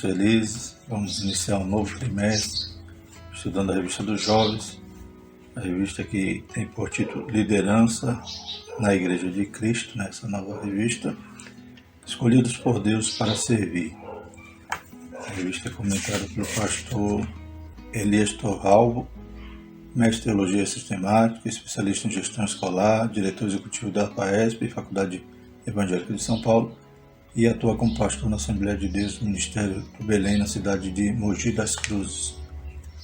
felizes, vamos iniciar um novo trimestre, estudando a revista dos jovens, a revista que tem por título Liderança na Igreja de Cristo, nessa nova revista, escolhidos por Deus para servir. A revista é comentada pelo pastor Elias Torralbo, mestre em Teologia Sistemática, especialista em Gestão Escolar, diretor executivo da APAESP, Faculdade Evangélica de São Paulo, e atua como pastor na Assembleia de Deus do Ministério do Belém, na cidade de Mogi das Cruzes,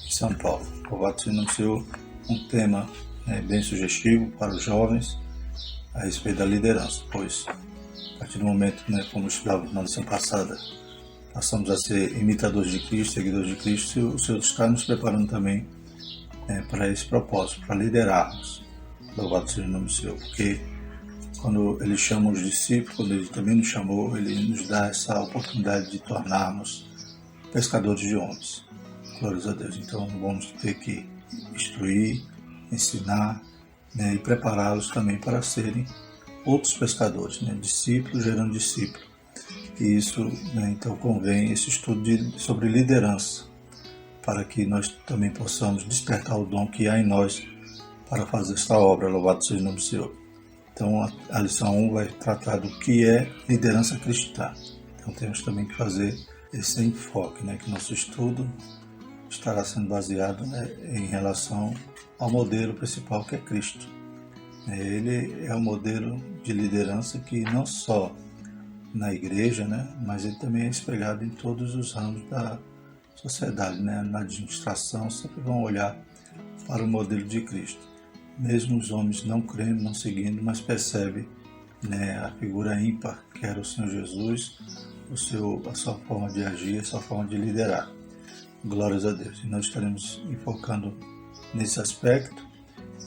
em São Paulo. Louvado seja o nome do Senhor, um tema bem sugestivo para os jovens a respeito da liderança, pois a partir do momento, como estudávamos na lição passada, passamos a ser imitadores de Cristo, seguidores de Cristo, o Senhor está nos preparando também para esse propósito, para liderarmos. Louvado seja o nome do Senhor, porque quando Ele chama os discípulos, quando Ele também nos chamou, Ele nos dá essa oportunidade de tornarmos pescadores de homens. Glórias a Deus. Então vamos ter que instruir, ensinar e prepará-los também para serem outros pescadores, discípulos gerando discípulos. E isso, então, convém esse estudo sobre liderança, para que nós também possamos despertar o dom que há em nós para fazer esta obra. Louvado seja o nome do Senhor. Então, a lição 1 vai tratar do que é liderança cristã. Então, temos também que fazer esse enfoque, que nosso estudo estará sendo baseado em relação ao modelo principal, que é Cristo. Ele é um modelo de liderança que não só na igreja, mas ele também é espelhado em todos os ramos da sociedade. Na administração sempre vão olhar para o modelo de Cristo. Mesmo os homens não crendo, não seguindo, mas percebe a figura ímpar que era o Senhor Jesus, a sua forma de agir, a sua forma de liderar. Glórias a Deus. E nós estaremos enfocando nesse aspecto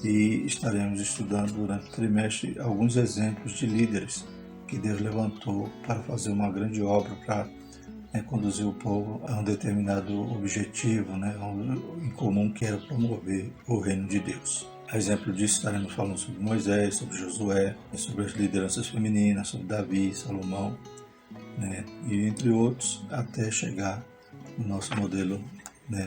e estaremos estudando durante o trimestre alguns exemplos de líderes que Deus levantou para fazer uma grande obra, para conduzir o povo a um determinado objetivo em comum, que era promover o reino de Deus. A exemplo disso, estaremos falando sobre Moisés, sobre Josué, sobre as lideranças femininas, sobre Davi, Salomão, e entre outros, até chegar no nosso modelo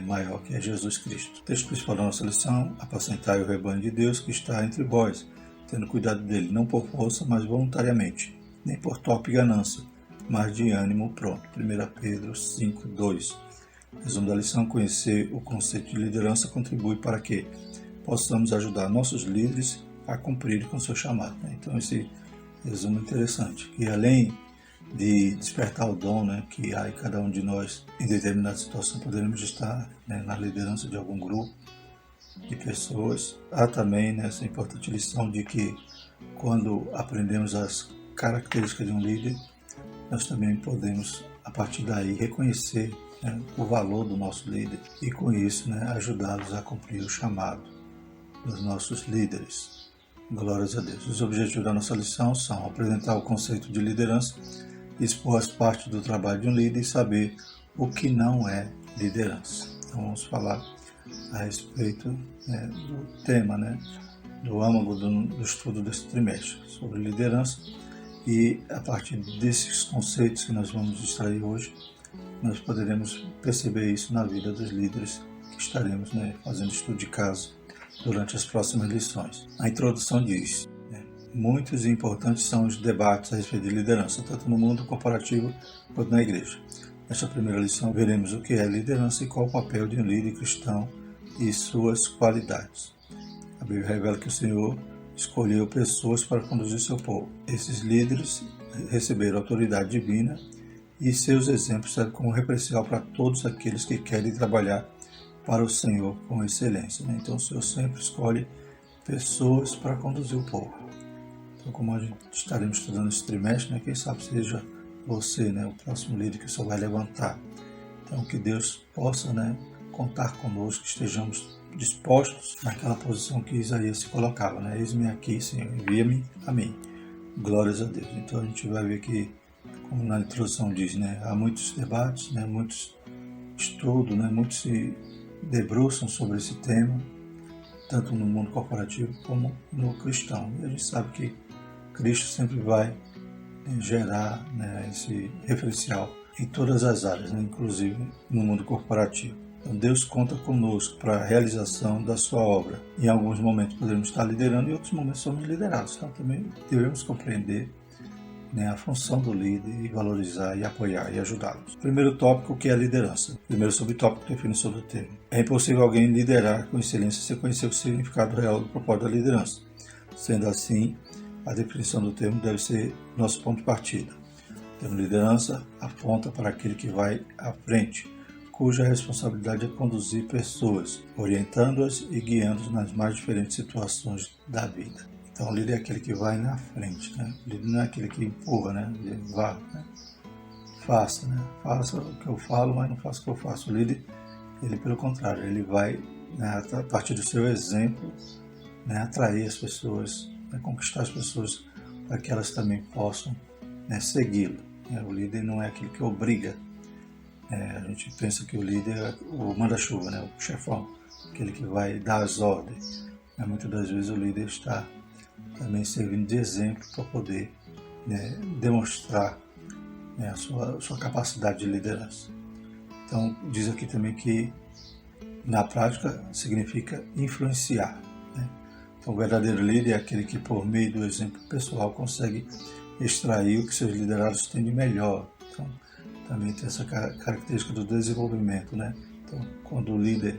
maior, que é Jesus Cristo. O texto principal da nossa lição: apacentai o rebanho de Deus que está entre vós, tendo cuidado dele, não por força, mas voluntariamente, nem por torpe ganância, mas de ânimo pronto. 1 Pedro 5:2. Resumo da lição: conhecer o conceito de liderança contribui para que possamos ajudar nossos líderes a cumprir com o seu chamado. Então, esse resumo é interessante, que além de despertar o dom que há em cada um de nós, em determinada situação poderemos estar na liderança de algum grupo de pessoas, há também essa importante lição de que quando aprendemos as características de um líder, nós também podemos, a partir daí, reconhecer o valor do nosso líder e, com isso, ajudá-los a cumprir o chamado dos nossos líderes. Glórias a Deus. Os objetivos da nossa lição são apresentar o conceito de liderança, expor as partes do trabalho de um líder e saber o que não é liderança. Então vamos falar a respeito do tema, do âmago do estudo desse trimestre, sobre liderança, e a partir desses conceitos que nós vamos extrair hoje, nós poderemos perceber isso na vida dos líderes que estaremos fazendo estudo de caso durante as próximas lições. A introdução diz: muitos e importantes são os debates a respeito de liderança, tanto no mundo corporativo quanto na igreja. Nesta primeira lição, veremos o que é liderança e qual o papel de um líder cristão e suas qualidades. A Bíblia revela que o Senhor escolheu pessoas para conduzir seu povo. Esses líderes receberam autoridade divina e seus exemplos servem como referencial para todos aqueles que querem trabalhar para o Senhor com excelência. Então o Senhor sempre escolhe pessoas para conduzir o povo. Então, como a gente estaremos estudando esse trimestre, quem sabe seja você, o próximo líder que o Senhor vai levantar. Então que Deus possa contar conosco, que estejamos dispostos naquela posição que Isaías se colocava. Eis-me aqui, Senhor, envia-me a mim. Glórias a Deus. Então a gente vai ver que, como na introdução diz, há muitos debates, muitos estudos, muitos se debruçam sobre esse tema, tanto no mundo corporativo como no cristão. E a gente sabe que Cristo sempre vai gerar esse referencial em todas as áreas, né? Inclusive no mundo corporativo. Então, Deus conta conosco para a realização da sua obra. Em alguns momentos podemos estar liderando e em outros momentos somos liderados. Então também devemos compreender, né, a função do líder e valorizar e apoiar e ajudá-los. Primeiro tópico, que é a liderança. Primeiro subtópico, definição do termo. É impossível alguém liderar com excelência sem conhecer o significado real do propósito da liderança. Sendo assim, a definição do termo deve ser nosso ponto de partida. O termo liderança aponta para aquele que vai à frente, cuja responsabilidade é conduzir pessoas, orientando-as e guiando-as nas mais diferentes situações da vida. Então, o líder é aquele que vai na frente, né? O líder não é aquele que empurra, né? Ele vá, né? Faça, né? Faça o que eu falo, mas não faça o que eu faço. O líder, ele pelo contrário, ele vai, né, a partir do seu exemplo, né, atrair as pessoas, né, conquistar as pessoas para que elas também possam, né, segui-lo. O líder não é aquele que obriga. A gente pensa que o líder é o manda-chuva, né, o chefão, aquele que vai dar as ordens. Muitas das vezes o líder está também servindo de exemplo para poder, né, demonstrar, né, a sua capacidade de liderança. Então, diz aqui também que na prática significa influenciar, né? Então, o verdadeiro líder é aquele que, por meio do exemplo pessoal, consegue extrair o que seus liderados têm de melhor. Então, também tem essa característica do desenvolvimento, né? Então, quando o líder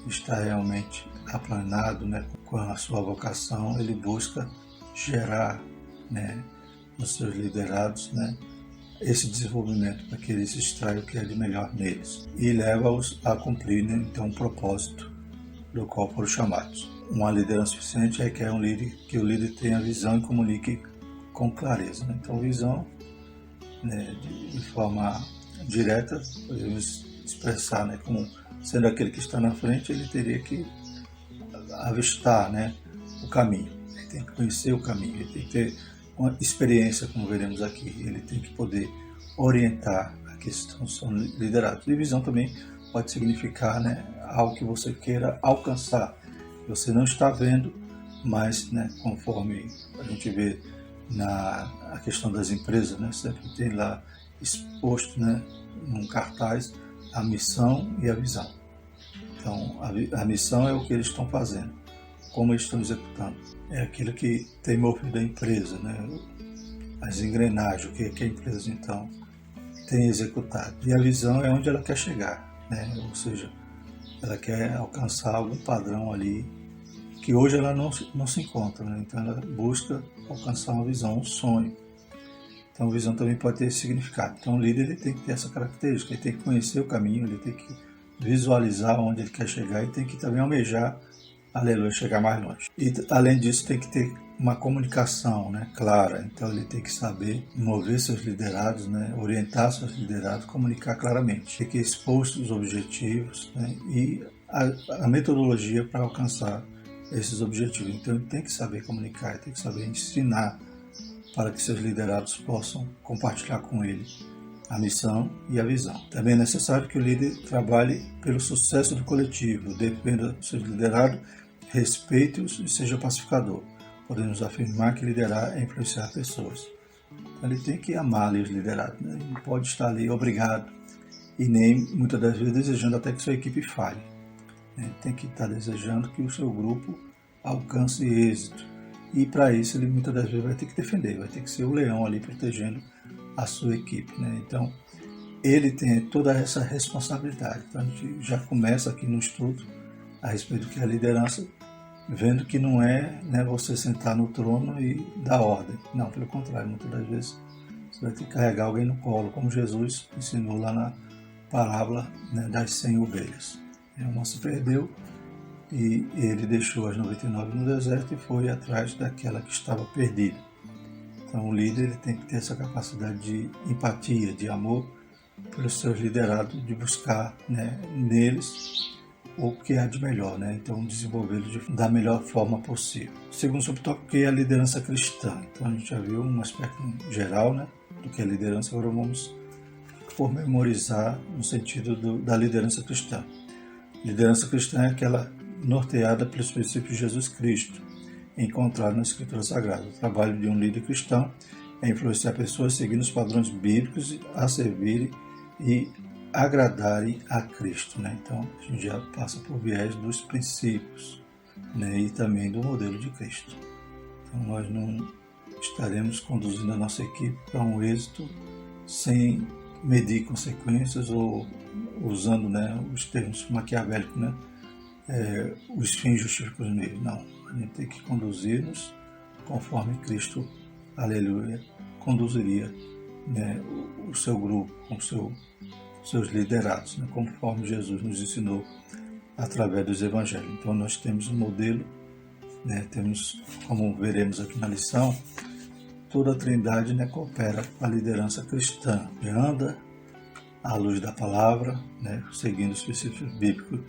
está realmente aplanado, né, com a sua vocação, ele busca gerar, né, nos seus liderados, né, esse desenvolvimento para que eles extraiam o que é de melhor neles e leva-os a cumprir, né, então, o propósito do qual foram chamados. Uma liderança eficiente requer que o líder tenha visão e comunique com clareza, né? Então, visão, né, de forma direta, podemos expressar, né, como sendo aquele que está na frente, ele teria que avistar, né, o caminho, ele tem que conhecer o caminho, ele tem que ter uma experiência, como veremos aqui, ele tem que poder orientar aqueles que são liderados. E visão também pode significar, né, algo que você queira alcançar, que você não está vendo, mas, né, conforme a gente vê a questão das empresas, né, sempre tem lá exposto, né, num cartaz, a missão e a visão. Então, a missão é o que eles estão fazendo, como eles estão executando. É aquilo que tem movido a empresa, né, as engrenagens, o que a empresa, então, tem executado. E a visão é onde ela quer chegar, né, ou seja, ela quer alcançar algum padrão ali que hoje ela não se encontra, né? Então ela busca alcançar uma visão, um sonho. Então a visão também pode ter esse significado. Então o líder, ele tem que ter essa característica, ele tem que conhecer o caminho, ele tem que visualizar onde ele quer chegar e tem que também almejar, aleluia, chegar mais longe. E além disso tem que ter uma comunicação, né, clara. Então ele tem que saber mover seus liderados, né, orientar seus liderados, comunicar claramente. Tem que expor os objetivos, né, e a metodologia para alcançar esses objetivos. Então ele tem que saber comunicar, tem que saber ensinar para que seus liderados possam compartilhar com ele a missão e a visão. Também é necessário que o líder trabalhe pelo sucesso do coletivo, defenda seus liderados, respeite-os e seja pacificador. Podemos afirmar que liderar é influenciar pessoas. Então ele tem que amar ali os liderados, né? Ele não pode estar ali obrigado e nem, muitas das vezes, desejando até que sua equipe falhe. Tem que estar desejando que o seu grupo alcance êxito. E para isso ele muitas das vezes vai ter que defender, vai ter que ser o leão ali protegendo a sua equipe, né? Então ele tem toda essa responsabilidade. Então a gente já começa aqui no estudo a respeito do que é a liderança, vendo que não é, né, você sentar no trono e dar ordem. Não, pelo contrário, muitas das vezes você vai ter que carregar alguém no colo, como Jesus ensinou lá na parábola, né, das 100 ovelhas. Uma se perdeu e ele deixou as 99 no deserto e foi atrás daquela que estava perdida. Então o líder, ele tem que ter essa capacidade de empatia, de amor pelos seus liderados, de buscar, né, neles o que há de melhor, né? Então desenvolvê-los da melhor forma possível. Segundo subtópico, que é a liderança cristã. Então a gente já viu um aspecto geral, né, do que é a liderança, agora vamos pormenorizar no sentido da liderança cristã. Liderança cristã é aquela norteada pelos princípios de Jesus Cristo, encontrado na Escritura Sagrada. O trabalho de um líder cristão é influenciar pessoas seguindo os padrões bíblicos a servirem e agradarem a Cristo, né? Então a gente já passa por viés dos princípios, né? E também do modelo de Cristo. Então nós não estaremos conduzindo a nossa equipe para um êxito sem medir consequências ou usando, né, os termos maquiavélicos, né? Os fins justificam os meios. Não, a gente tem que conduzir-nos conforme Cristo, aleluia, conduziria, né, o seu grupo, com seus liderados, né, conforme Jesus nos ensinou através dos evangelhos. Então nós temos um modelo, né, temos, como veremos aqui na lição, toda a Trindade, né, coopera com a liderança cristã, que anda à luz da palavra, né, seguindo os princípios bíblicos.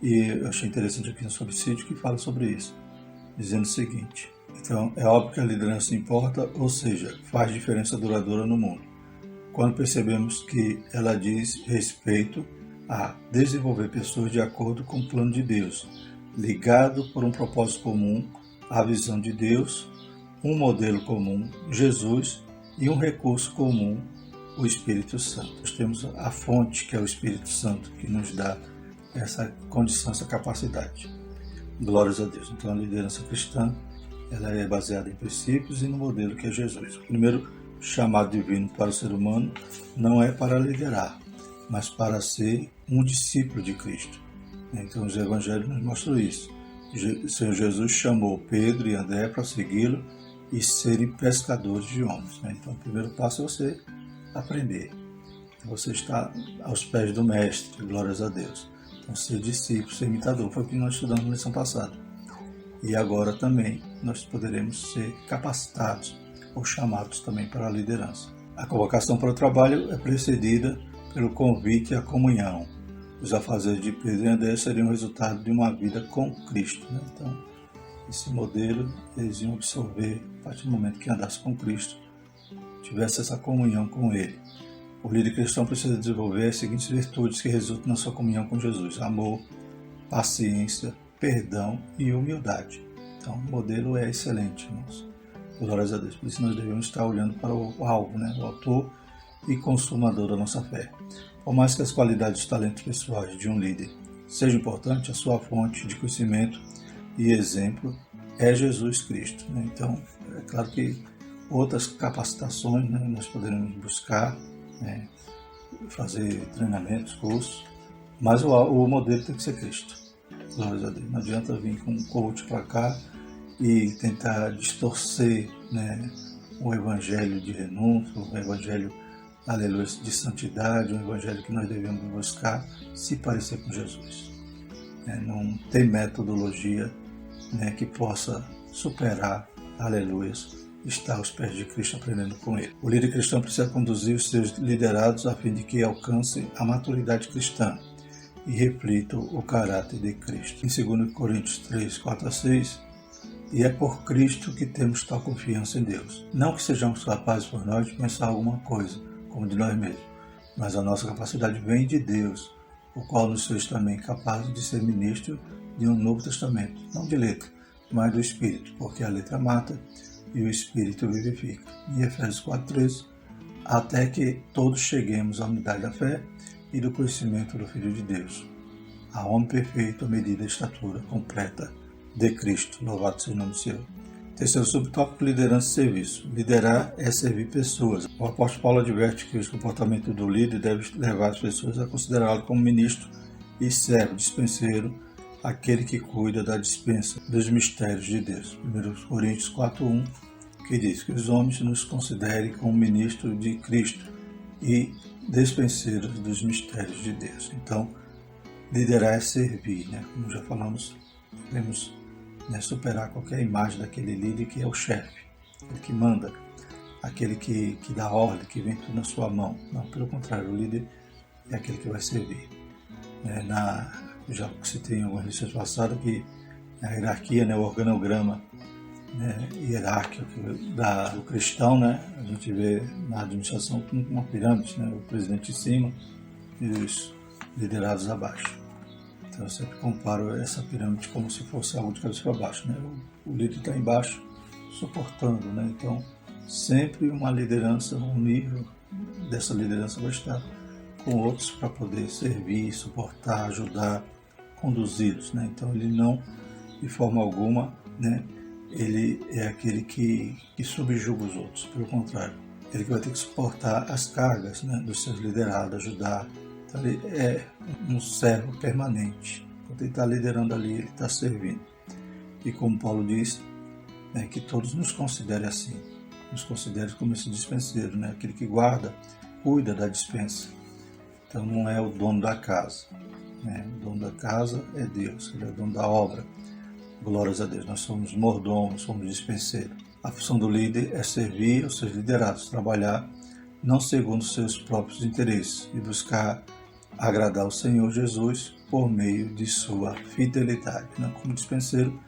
E eu achei interessante aqui no subsídio que fala sobre isso, dizendo o seguinte: então, é óbvio que a liderança importa, ou seja, faz diferença duradoura no mundo, quando percebemos que ela diz respeito a desenvolver pessoas de acordo com o plano de Deus, ligado por um propósito comum, a visão de Deus, um modelo comum, Jesus, e um recurso comum, o Espírito Santo. Nós temos a fonte, que é o Espírito Santo, que nos dá essa condição, essa capacidade. Glórias a Deus. Então a liderança cristã, ela é baseada em princípios e no modelo que é Jesus. O primeiro chamado divino para o ser humano não é para liderar, mas para ser um discípulo de Cristo. Então os evangelhos nos mostram isso. O Senhor Jesus chamou Pedro e André para segui-lo e serem pescadores de homens. Então o primeiro passo é você aprender. Você está aos pés do Mestre, glórias a Deus. Então, ser discípulo, ser imitador, foi o que nós estudamos na lição passada. E agora também nós poderemos ser capacitados ou chamados também para a liderança. A convocação para o trabalho é precedida pelo convite à comunhão. Os afazeres de Pedro e André seriam resultado de uma vida com Cristo, né? Então, esse modelo eles iam absorver a partir do momento que andasse com Cristo, tivesse essa comunhão com Ele. O líder cristão precisa desenvolver as seguintes virtudes que resultam na sua comunhão com Jesus: amor, paciência, perdão e humildade. Então, o modelo é excelente, irmãos. Glórias a Deus. Por isso nós devemos estar olhando para o alvo, né? O autor e consumador da nossa fé. Por mais que as qualidades e talentos pessoais de um líder sejam importantes, a sua fonte de conhecimento e exemplo é Jesus Cristo, né? Então, é claro que outras capacitações, né, nós poderemos buscar, né, fazer treinamentos, cursos, mas o modelo tem que ser Cristo. Glórias a Deus. Não adianta vir com um coach para cá e tentar distorcer, né, o evangelho de renúncia, o evangelho, aleluia, de santidade, o evangelho que nós devemos buscar se parecer com Jesus. Não tem metodologia, né, que possa superar, aleluia, estar aos pés de Cristo aprendendo com Ele. O líder cristão precisa conduzir os seus liderados a fim de que alcancem a maturidade cristã e reflitam o caráter de Cristo. Em 2 Coríntios 3, 4 a 6, e é por Cristo que temos tal confiança em Deus. Não que sejamos capazes por nós de pensar alguma coisa, como de nós mesmos, mas a nossa capacidade vem de Deus, o qual nos fez também capazes de ser ministro de um novo testamento, não de letra, mas do Espírito, porque a letra mata e o Espírito vivifica. Em Efésios 4:13, até que todos cheguemos à unidade da fé e do conhecimento do Filho de Deus, a homem perfeito à medida da estatura completa de Cristo. Louvado seja o nome do Senhor. Terceiro subtópico: liderança e serviço. Liderar é servir pessoas. O apóstolo Paulo adverte que o comportamento do líder deve levar as pessoas a considerá-lo como ministro e servo, dispenseiro, aquele que cuida da dispensa dos mistérios de Deus. 1 Coríntios 4:1, que diz que os homens nos considerem como ministro de Cristo e dispenseiros dos mistérios de Deus. Então, liderar é servir, né? Como já falamos, devemos, né, superar qualquer imagem daquele líder que é o chefe, aquele que manda, aquele que dá ordem, que vem tudo na sua mão. Não, pelo contrário, o líder é aquele que vai servir. Eu já citei em algumas lições passadas que a hierarquia, né, o organograma, né, hierárquico do cristão, né, a gente vê na administração como uma pirâmide, né, o presidente em cima e os liderados abaixo. Então eu sempre comparo essa pirâmide como se fosse algo de cabeça para baixo, né? O líder está embaixo suportando, né? Então sempre uma liderança, um nível dessa liderança vai estar com outros para poder servir, suportar, ajudar, conduzi-los, né? Então ele não, de forma alguma, né, ele é aquele que subjuga os outros, pelo contrário, ele que vai ter que suportar as cargas, né, dos seus liderados, ajudar. Então ele é um servo permanente. Quando ele está liderando ali, ele está servindo. E como Paulo diz, né, que todos nos considerem assim, nos considerem como esse dispenseiro, né, aquele que guarda, cuida da dispensa. Então não é o dono da casa, né? O dono da casa é Deus, ele é o dono da obra. Glórias a Deus, nós somos mordomos, somos dispenseiros. A função do líder é servir os seus liderados, trabalhar não segundo os seus próprios interesses e buscar agradar o Senhor Jesus por meio de sua fidelidade. Como dispenseiro,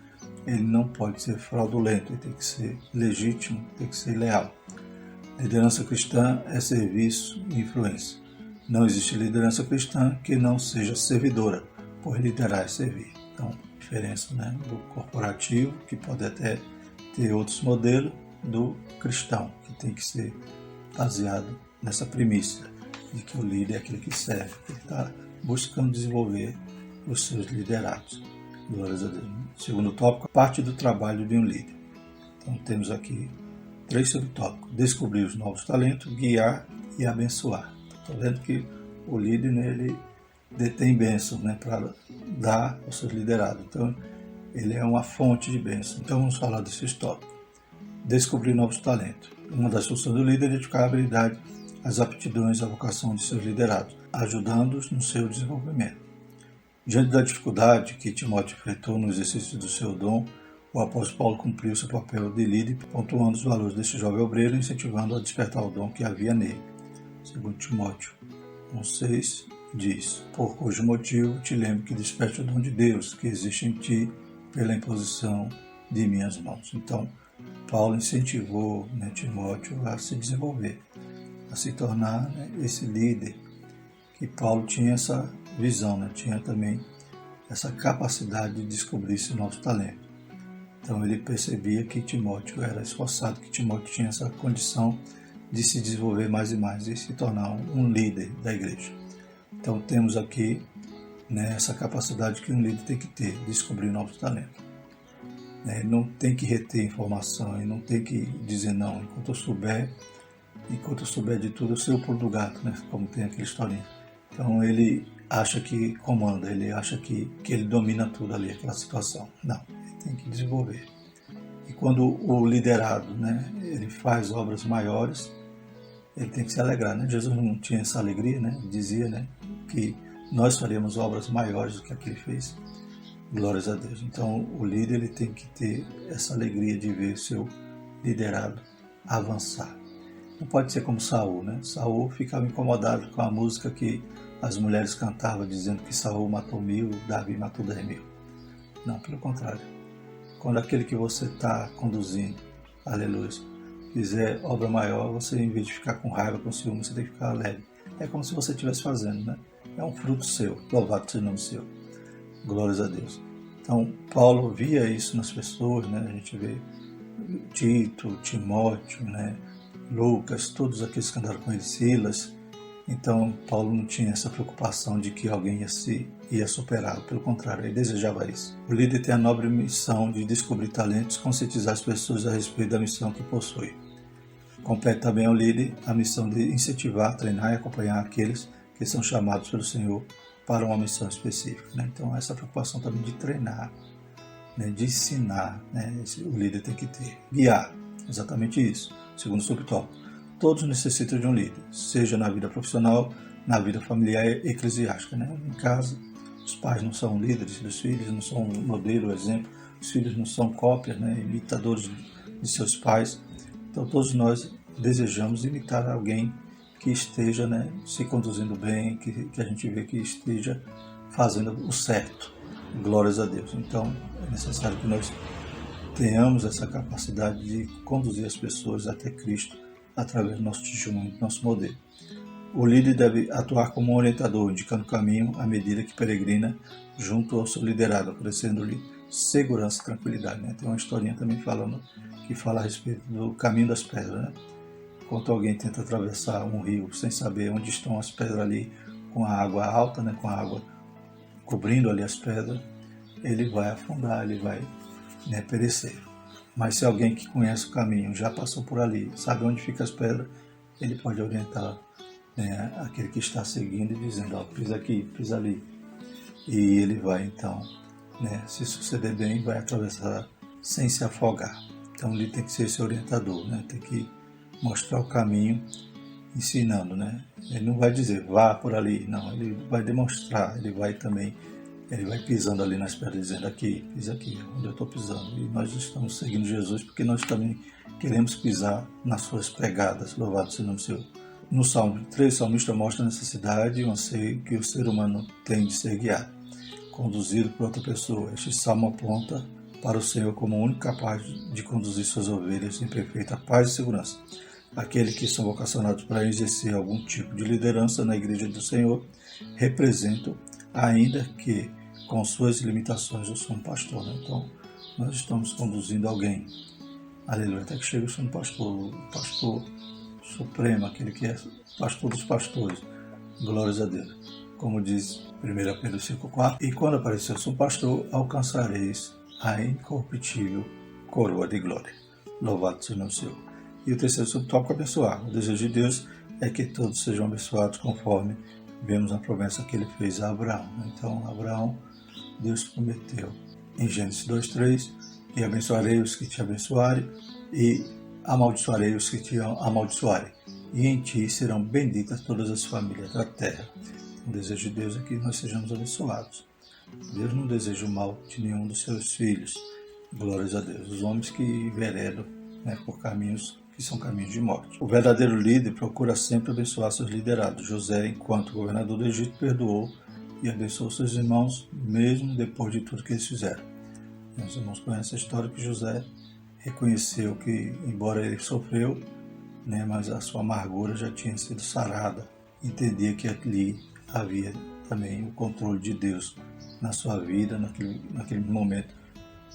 ele não pode ser fraudulento, ele tem que ser legítimo, tem que ser leal. Liderança cristã é serviço e influência. Não existe liderança cristã que não seja servidora, por liderar e servir. Então, diferença, né, do corporativo, que pode até ter outros modelos, do cristão, que tem que ser baseado nessa premissa de que o líder é aquele que serve, que está buscando desenvolver os seus liderados. Glórias a Deus. Segundo tópico, parte do trabalho de um líder. Então temos aqui 3 subtópicos: descobrir os novos talentos, guiar e abençoar. Estou vendo que o líder, né, ele detém bênçãos, né, para dar aos seus liderados. Então ele é uma fonte de bênçãos. Então vamos falar desses tópicos. Descobrir novos talentos. Uma das funções do líder é identificar a habilidade, as aptidões, a vocação de seus liderados, ajudando-os no seu desenvolvimento. Diante da dificuldade que Timóteo enfrentou no exercício do seu dom, o apóstolo Paulo cumpriu seu papel de líder, pontuando os valores deste jovem obreiro e incentivando a despertar o dom que havia nele. Segundo Timóteo 1,6 diz: por cujo motivo te lembro que desperte o dom de Deus que existe em ti pela imposição de minhas mãos. Então, Paulo incentivou, né, Timóteo a se desenvolver, a se tornar, né, esse líder, que Paulo tinha essa visão, né, tinha também essa capacidade de descobrir esse novo talento. Então ele percebia que Timóteo era esforçado, que Timóteo tinha essa condição de se desenvolver mais e mais e se tornar um líder da igreja. Então temos aqui, né, essa capacidade que um líder tem que ter, descobrir novos talentos. Não tem que reter informação e não tem que dizer não. Enquanto eu souber de tudo, eu sei o pulo do gato, né, como tem aquela historinha. Então ele acha que comanda, ele acha que ele domina tudo ali, aquela situação. Não, ele tem que desenvolver. E quando o liderado, né, ele faz obras maiores, ele tem que se alegrar, né? Jesus não tinha essa alegria, né? Dizia, né, que nós faremos obras maiores do que a que ele fez. Glórias a Deus. Então o líder, ele tem que ter essa alegria de ver seu liderado avançar. Não pode ser como Saul, né? Saul ficava incomodado com a música que as mulheres cantavam, dizendo que Saul matou 1000, Davi matou 10.000. Não, pelo contrário. Quando aquele que você está conduzindo, aleluia, fizer obra maior, você, em vez de ficar com raiva, com ciúme, você tem que ficar alegre. É como se você estivesse fazendo, né? É um fruto seu, louvado seja o nome seu. Glórias a Deus. Então, Paulo via isso nas pessoas, né? A gente vê Tito, Timóteo, né? Lucas, todos aqueles que andaram com ele, Silas. Então, Paulo não tinha essa preocupação de que alguém ia superá-lo. Pelo contrário, ele desejava isso. O líder tem a nobre missão de descobrir talentos e conscientizar as pessoas a respeito da missão que possui. Compete também ao líder a missão de incentivar, treinar e acompanhar aqueles que são chamados pelo Senhor para uma missão específica, né? Então, essa preocupação também de treinar, né, de ensinar, né, o líder tem que ter. Guiar, exatamente isso. Segundo subtópico, todos necessitam de um líder, seja na vida profissional, na vida familiar e eclesiástica, né? Em casa, os pais não são líderes dos filhos, não são modelo, exemplo, os filhos não são cópias, né, imitadores de seus pais. Então, todos nós desejamos imitar alguém que esteja, né, se conduzindo bem, que a gente vê que esteja fazendo o certo. Glórias a Deus. Então, é necessário que nós tenhamos essa capacidade de conduzir as pessoas até Cristo através do nosso testemunho, do nosso modelo. O líder deve atuar como um orientador, indicando o caminho à medida que peregrina junto ao seu liderado, oferecendo-lhe segurança e tranquilidade, né? Tem uma historinha também que fala a respeito do caminho das pedras, né? Enquanto alguém tenta atravessar um rio sem saber onde estão as pedras ali, com a água alta, né, com a água cobrindo ali as pedras, ele vai afundar, ele vai, né, perecer. Mas se alguém que conhece o caminho, já passou por ali, sabe onde ficam as pedras, ele pode orientar, né, aquele que está seguindo e dizendo, ó, pisa aqui, pisa ali. E ele vai então, né, se suceder bem, vai atravessar sem se afogar. Então ele tem que ser esse orientador, né, tem que mostrar o caminho, ensinando, né. Ele não vai dizer, vá por ali, não, ele vai demonstrar, ele vai pisando ali nas pedras, dizendo aqui, pisa aqui, onde eu estou pisando. E nós estamos seguindo Jesus porque nós também queremos pisar nas suas pegadas. Louvado seja o nome do Senhor. No Salmo 3, o salmista mostra a necessidade e o anseio que o ser humano tem de ser guiado, conduzido por outra pessoa. Este salmo aponta para o Senhor como o único capaz de conduzir suas ovelhas em perfeita paz e segurança. Aqueles que são vocacionados para exercer algum tipo de liderança na igreja do Senhor representam, ainda que com suas limitações, o sumo pastor. Né? Então, nós estamos conduzindo alguém, aleluia, até que chega o sumo pastor, o pastor supremo, aquele que é pastor dos pastores, glórias a Deus. Como diz 1 Pedro 5,4, e quando aparecer o sumo pastor, alcançareis a incorruptível coroa de glória. Louvado seja o nome do Senhor. E o terceiro subtópico é abençoar. O desejo de Deus é que todos sejam abençoados conforme vemos a promessa que ele fez a Abraão. Então, Abraão, Deus prometeu em Gênesis 2,3, e abençoarei os que te abençoarem, e amaldiçoarei os que te amaldiçoarem, e em ti serão benditas todas as famílias da terra. O desejo de Deus é que nós sejamos abençoados. Deus não deseja o mal de nenhum dos seus filhos. Glórias a Deus. Os homens que enveredam, né, por caminhos que são caminhos de morte. O verdadeiro líder procura sempre abençoar seus liderados. José, enquanto governador do Egito, perdoou e abençoou seus irmãos, mesmo depois de tudo que eles fizeram. Meus irmãos conhecem a história que José reconheceu que, embora ele sofreu, né, mas a sua amargura já tinha sido sarada. Entendia que ali havia também o controle de Deus na sua vida, naquele momento,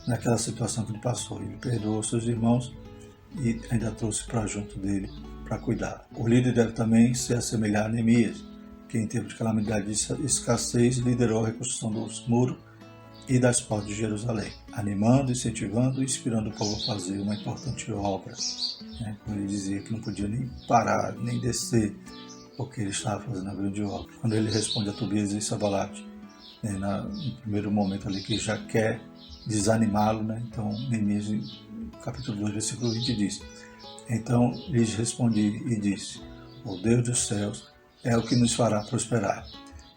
naquela situação que ele passou. Ele perdoou seus irmãos e ainda trouxe para junto dele para cuidar. O líder deve também se assemelhar a Neemias, que em tempo de calamidade e escassez liderou a reconstrução dos muros e das portas de Jerusalém, animando, incentivando e inspirando o povo a fazer uma importante obra. Como ele dizia que não podia nem parar, nem descer, porque ele estava fazendo a grande obra. Quando ele responde a Tobias e Sanbalate, no primeiro momento ali que já quer desanimá-lo, né? Então Neemias, capítulo 2, versículo 20 diz, então lhes respondi e disse, o Deus dos céus é o que nos fará prosperar,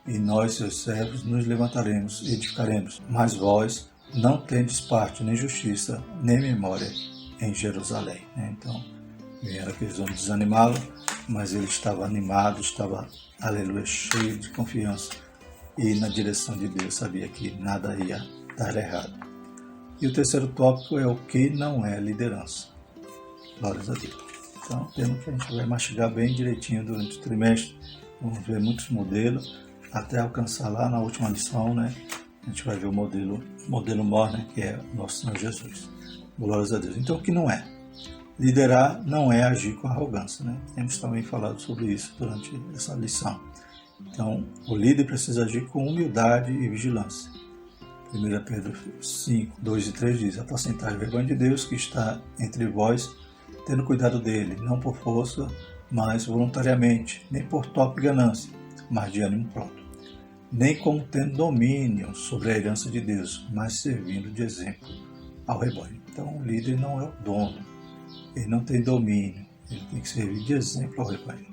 e nós, seus servos, nos levantaremos e edificaremos, mas vós não tendes parte, nem justiça, nem memória em Jerusalém. Então, vieram aqueles homens desanimá-lo, mas ele estava animado, estava, aleluia, cheio de confiança, e na direção de Deus, sabia que nada ia dar errado. E o terceiro tópico é o que não é liderança. Glórias a Deus. Então, temos que a gente vai mastigar bem direitinho durante o trimestre. Vamos ver muitos modelos, até alcançar lá na última lição, né? A gente vai ver o modelo maior, né? Que é o nosso Senhor Jesus. Glórias a Deus. Então, o que não é? Liderar não é agir com arrogância, né? Temos também falado sobre isso durante essa lição. Então, o líder precisa agir com humildade e vigilância. 1 Pedro 5, 2 e 3 diz, apacentai o rebanho de Deus que está entre vós, tendo cuidado dele, não por força, mas voluntariamente, nem por top ganância, mas de ânimo pronto. Nem como tendo domínio sobre a herança de Deus, mas servindo de exemplo ao rebanho. Então, o líder não é o dono, ele não tem domínio, ele tem que servir de exemplo ao rebanho.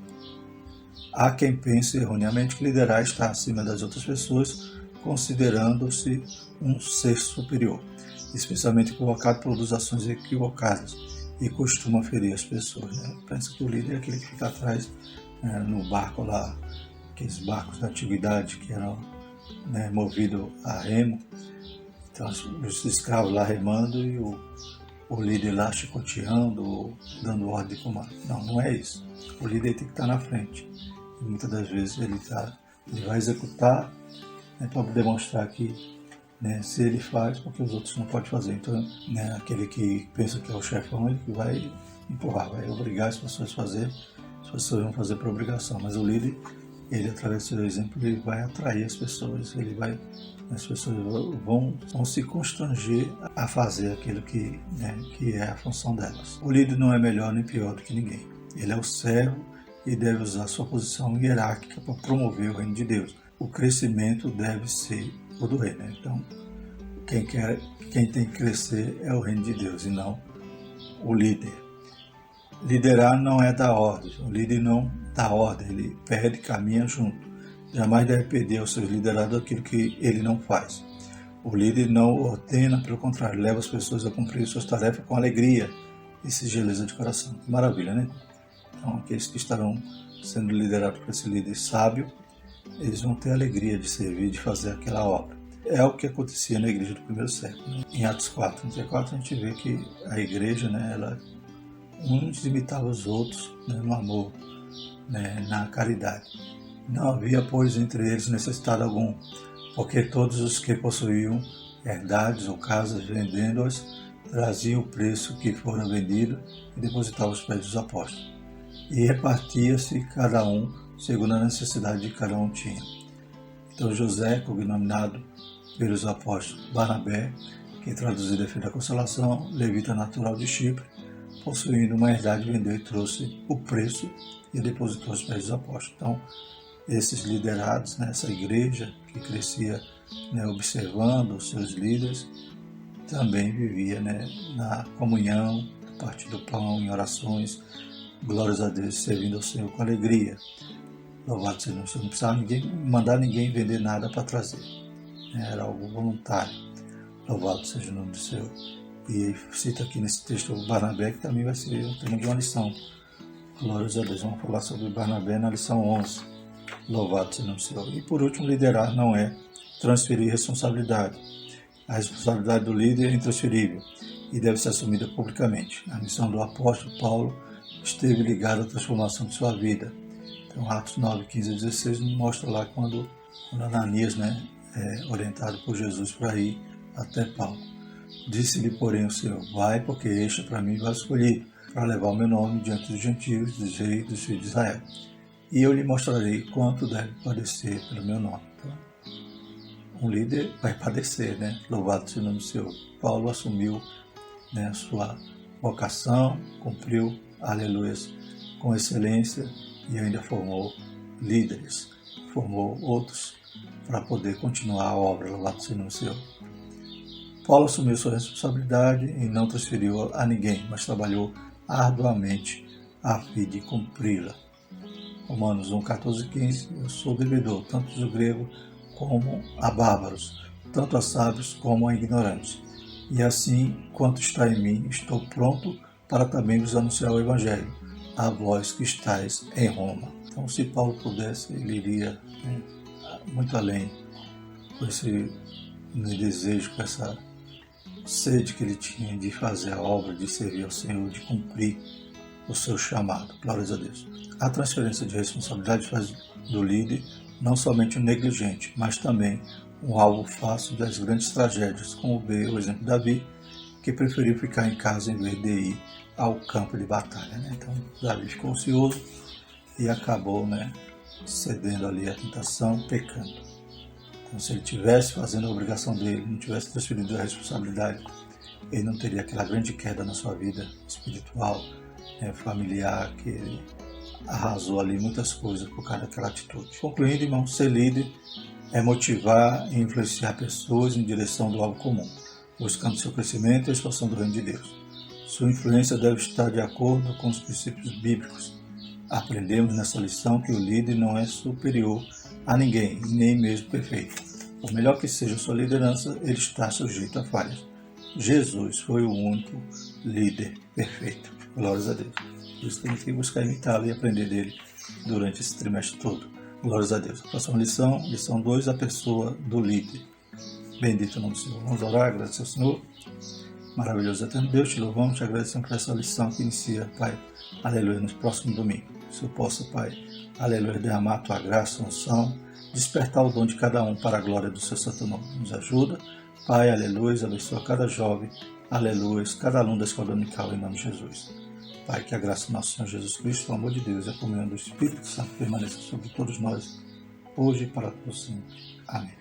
Há quem pense erroneamente que liderar está acima das outras pessoas, considerando-se um ser superior. Especialmente equivocado produz ações equivocadas e costuma ferir as pessoas. Pensa que o líder é aquele que fica atrás, no barco lá, aqueles barcos da antiguidade que eram, movidos a remo. Então os escravos lá remando e o líder lá chicoteando, dando ordem de comando. Não é isso. O líder tem que estar na frente. E muitas das vezes ele vai executar, para demonstrar que, se ele faz, porque os outros não podem fazer. Então, aquele que pensa que é o chefão, ele vai empurrar, vai obrigar as pessoas a fazer, as pessoas vão fazer por obrigação, mas o líder, ele através do seu exemplo, ele vai atrair as pessoas, as pessoas vão se constranger a fazer aquilo que é a função delas. O líder não é melhor nem pior do que ninguém, ele é o servo e deve usar sua posição hierárquica para promover o reino de Deus. O crescimento deve ser o do reino, então quem tem que crescer é o reino de Deus e não o líder. Liderar não é dar ordem, o líder não dá ordem, ele pede, caminha junto. Jamais deve pedir aos seus liderados aquilo que ele não faz. O líder não ordena, pelo contrário, leva as pessoas a cumprir suas tarefas com alegria e singeleza de coração. Que maravilha, né? Então, aqueles que estarão sendo liderados por esse líder sábio, eles vão ter a alegria de servir, de fazer aquela obra. É o que acontecia na igreja do primeiro século. Em Atos 4:34, a gente vê que a igreja, uns imitavam os outros, no amor, na caridade. Não havia, pois, entre eles necessitado algum, porque todos os que possuíam herdades ou casas, vendendo-as, traziam o preço que fora vendido e depositavam aos pés dos apóstolos. E repartia-se cada um segundo a necessidade de cada um tinha. Então José, cognominado pelos apóstolos Barnabé, que traduzido é filho da consolação, levita natural de Chipre, possuindo uma herdade, vendeu e trouxe o preço e depositou aos pés dos apóstolos. Então, esses liderados, essa igreja que crescia observando os seus líderes, também vivia na comunhão, partir do pão, em orações, glórias a Deus, servindo ao Senhor com alegria. Louvado seja o Senhor, não precisava mandar ninguém vender nada para trazer. Era algo voluntário. Louvado seja o nome do Senhor. E cita aqui nesse texto o Barnabé, que também vai ser o tema de uma lição. Glórias a Deus. Vamos falar sobre Barnabé na lição 11. Louvado seja o nome do Senhor. E por último, liderar não é transferir responsabilidade. A responsabilidade do líder é intransferível e deve ser assumida publicamente. A missão do apóstolo Paulo esteve ligada à transformação de sua vida. Então, Atos 9, 15 a 16 mostra lá quando Ananias, orientado por Jesus para ir até Paulo. Disse-lhe, porém, o Senhor: vai, porque este é para mim vai escolhido, para levar o meu nome diante dos gentios, dos reis, dos filhos de Israel. E eu lhe mostrarei quanto deve padecer pelo meu nome. Então, um líder vai padecer, Louvado seja o nome do Senhor. Paulo assumiu a sua vocação, cumpriu, aleluia, com excelência e ainda formou líderes, formou outros para poder continuar a obra. Louvado seja o nome do Senhor. Paulo assumiu sua responsabilidade e não transferiu a ninguém, mas trabalhou arduamente a fim de cumpri-la. Romanos 1, 14 e 15, eu sou devedor, tanto do grego como a bárbaros, tanto a sábios como a ignorantes. E assim, quanto está em mim, estou pronto para também vos anunciar o Evangelho, a vós que estáis em Roma. Então, se Paulo pudesse, ele iria muito além com esse desejo, com essa sede que ele tinha de fazer a obra, de servir ao Senhor, de cumprir o seu chamado. Glórias a Deus. A transferência de responsabilidade faz do líder não somente um negligente, mas também um alvo fácil das grandes tragédias, como vê o exemplo de Davi, que preferiu ficar em casa em vez de ir ao campo de batalha. Então, Davi ficou ocioso e acabou cedendo ali à tentação, pecando. Então, se ele estivesse fazendo a obrigação dele, não tivesse transferido a responsabilidade, ele não teria aquela grande queda na sua vida espiritual, familiar, que ele arrasou ali muitas coisas por causa daquela atitude. Concluindo, irmão, ser líder é motivar e influenciar pessoas em direção do algo comum, buscando seu crescimento e a expansão do reino de Deus. Sua influência deve estar de acordo com os princípios bíblicos. Aprendemos nessa lição que o líder não é superior a ninguém, nem mesmo perfeito. Por melhor que seja sua liderança, ele está sujeito a falhas. Jesus foi o único líder perfeito. Glórias a Deus. Por isso temos que buscar imitá-lo e aprender dele durante esse trimestre todo. Glórias a Deus. Próxima lição, lição 2, a pessoa do líder. Bendito o nome do Senhor. Vamos orar, agradecer ao Senhor. Maravilhoso eterno Deus, te louvamos, te agradecemos por essa lição que inicia, Pai, aleluia, no próximo domingo. Que o Senhor possa, Pai, aleluia, derramar a tua graça, unção, despertar o dom de cada um para a glória do seu santo nome. Nos ajuda, Pai, aleluia, abençoa cada jovem, aleluia, cada aluno da escola dominical, em nome de Jesus. Pai, que a graça do nosso Senhor Jesus Cristo, o amor de Deus e a comunhão do Espírito Santo permaneça sobre todos nós, hoje e para todos sempre. Amém.